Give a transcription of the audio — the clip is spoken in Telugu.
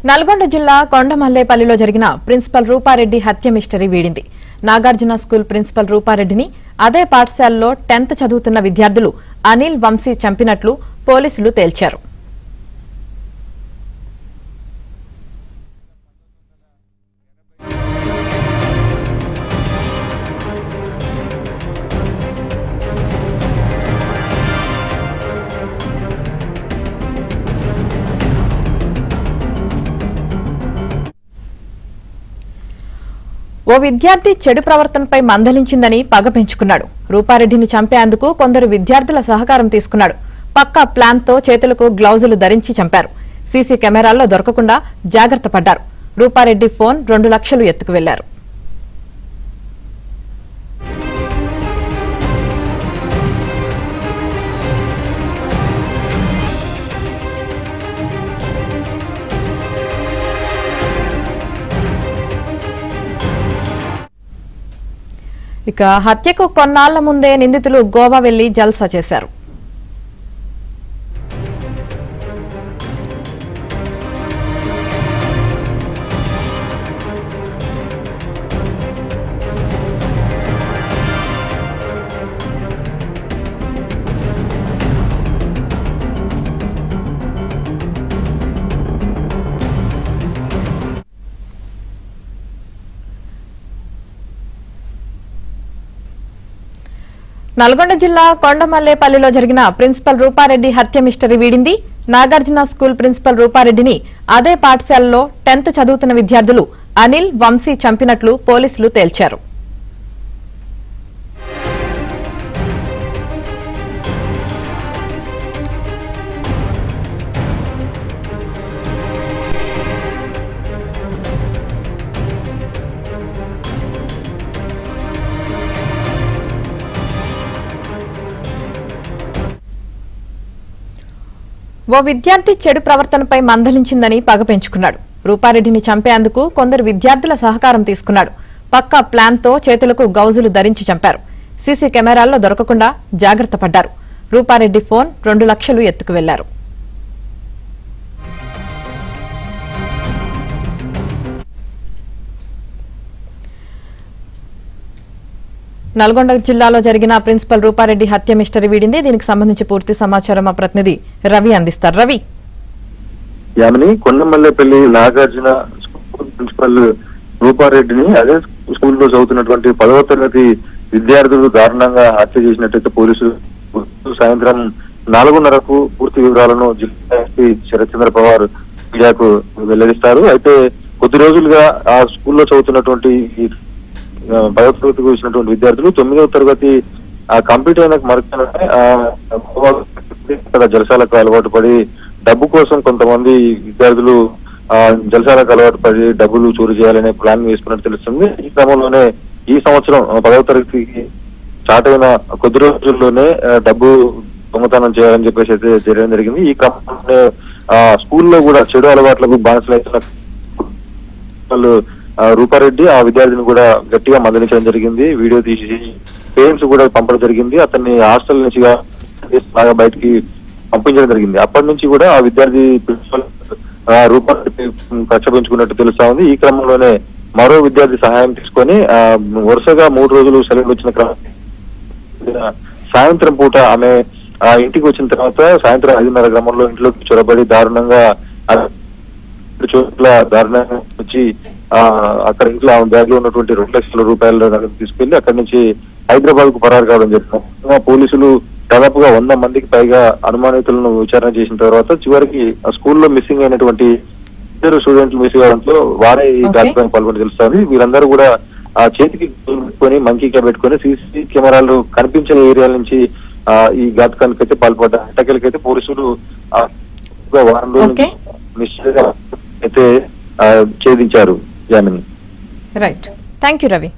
నల్గొండ జిల్లా కొండమల్లేపల్లిలో జరిగిన ప్రిన్సిపల్ రూపారెడ్డి హత్య మిస్టరీ వీడింది. నాగార్జున స్కూల్ ప్రిన్సిపల్ రూపారెడ్డిని అదే పాఠశాలలో 10th చదువుతున్న విద్యార్థులు అనిల్ వంశీ చంపినట్లు పోలీసులు తేల్చారు. ఓ విద్యార్థి చెడు ప్రవర్తనపై మందలించిందని పగ పెంచుకున్నాడు. రూపారెడ్డిని చంపేందుకు కొందరు విద్యార్థుల సహకారం తీసుకున్నాడు. పక్కా ప్లాన్తో చేతులకు గ్లౌజులు ధరించి చంపారు. సీసీ కెమెరాల్లో దొరకకుండా జాగ్రత్త పడ్డారు. రూపారెడ్డి ఫోన్ 2 లక్షలు ఎత్తుకు వెళ్లారు. ఇక హత్యకు కొన్నాళ్ల ముందే నిందితులు గోవా వెళ్లి జల్సా చేశారు. నల్గొండ జిల్లా కొండమల్లేపల్లిలో జరిగిన ప్రిన్సిపల్ రూపారెడ్డి హత్య మిస్టరీ వీడింది. నాగార్జున స్కూల్ ప్రిన్సిపల్ రూపారెడ్డిని అదే పాఠశాలలో 10th చదువుతున్న విద్యార్థులు అనిల్ వంశీ చంపినట్లు పోలీసులు తేల్చారు. ఓ విద్యార్థి చెడు ప్రవర్తనపై మందలించిందని పగ పెంచుకున్నాడు. రూపారెడ్డిని చంపేందుకు కొందరు విద్యార్థుల సహకారం తీసుకున్నాడు. పక్కా ప్లాన్తో చేతులకు గౌజులు ధరించి చంపారు. సీసీ కెమెరాల్లో దొరకకుండా జాగ్రత్త పడ్డారు. రూపారెడ్డి ఫోన్ 2 లక్షలు ఎత్తుకు వెళ్లారు. నల్గొండ జిల్లాలో జరిగిన ప్రిన్సిపల్ రూపారెడ్డి హత్య మిస్టరీ వీడింది. దీనికి సంబంధించి పూర్తి సమాచారం మా ప్రతినిధి రవి అందిస్తారు. రవి, కొండమల్లేపల్లి నాగార్జున స్కూల్ ప్రిన్సిపల్ రూపారెడ్డిని అదే స్కూల్లో చదువుతున్నటువంటి 10వ తరగతి విద్యార్థులు దారుణంగా హత్య చేసినట్టయితే పోలీసులు సాయంత్రం 4:30కు పూర్తి వివరాలను జిల్లా ఎస్పీ శరత్చంద్ర పవార్ మీడియాకు వెల్లడిస్తారు. అయితే కొద్ది రోజులుగా ఆ స్కూల్లో చదువుతున్నటువంటి 10వ తరగతికి వచ్చినటువంటి విద్యార్థులు 9వ తరగతి కంప్లీట్ అయిన మరుక్షణమే జలసాలకు అలవాటు పడి డబ్బు కోసం కొంతమంది విద్యార్థులు జలసాలకు అలవాటు పడి డబ్బులు చోరీ చేయాలనే ప్లాన్ వేసుకున్నట్టు తెలుస్తుంది. ఈ క్రమంలోనే ఈ సంవత్సరం 10వ తరగతికి స్టార్ట్ అయిన కొద్ది రోజుల్లోనే డబ్బు దొంగతనం చేయాలని చెప్పేసి అయితే చేయడం జరిగింది. ఈ క్రమంలోనే స్కూల్లో కూడా చెడు అలవాట్లకు బానిసలైతున్న రూపారెడ్డి ఆ విద్యార్థిని కూడా గట్టిగా మందలించడం జరిగింది. వీడియో తీసి పేరెంట్స్ కూడా పంపడం జరిగింది. అతన్ని హాస్టల్ నుంచి బయటికి పంపించడం జరిగింది. అప్పటి నుంచి కూడా ఆ విద్యార్థి ప్రిన్సిపల్ రూపారెడ్డి కక్ష పెంచుకున్నట్టు తెలుస్తా ఉంది. ఈ క్రమంలోనే మరో విద్యార్థి సహాయం తీసుకొని వరుసగా 3 రోజులు సెలవులు వచ్చిన క్రమం సాయంత్రం పూట ఆమె ఇంటికి వచ్చిన తర్వాత సాయంత్రం 5:30 గ్రామంలో ఇంట్లోకి చొరబడి దారుణంగా వచ్చి అక్కడ ఇంట్లో బ్యాగ్ లో ఉన్నటువంటి 2 లక్షల రూపాయల నగదు తీసుకెళ్లి అక్కడి నుంచి హైదరాబాద్ కు పరారు కావడం జరిగింది. పోలీసులు దాదాపుగా 100 మందికి పైగా అనుమానితులను విచారణ చేసిన తర్వాత చివరికి ఆ స్కూల్లో మిస్సింగ్ అయినటువంటి 2 స్టూడెంట్లు మిస్ కావడంతో వారే ఈ ఘాతకానికి పాల్గొని తెలుస్తుంది. వీరందరూ కూడా ఆ చేతికి పెట్టుకొని మంకీగా పెట్టుకొని సీసీ కెమెరాలు కనిపించిన ఏరియాల నుంచి ఈ ఘాతకానికి అయితే పాల్పడ్డారు. అటకెలకైతే పోలీసులు వారం రోజులు నిశ్చయంగా అయితే ఛేదించారు. Right, thank you Ravi.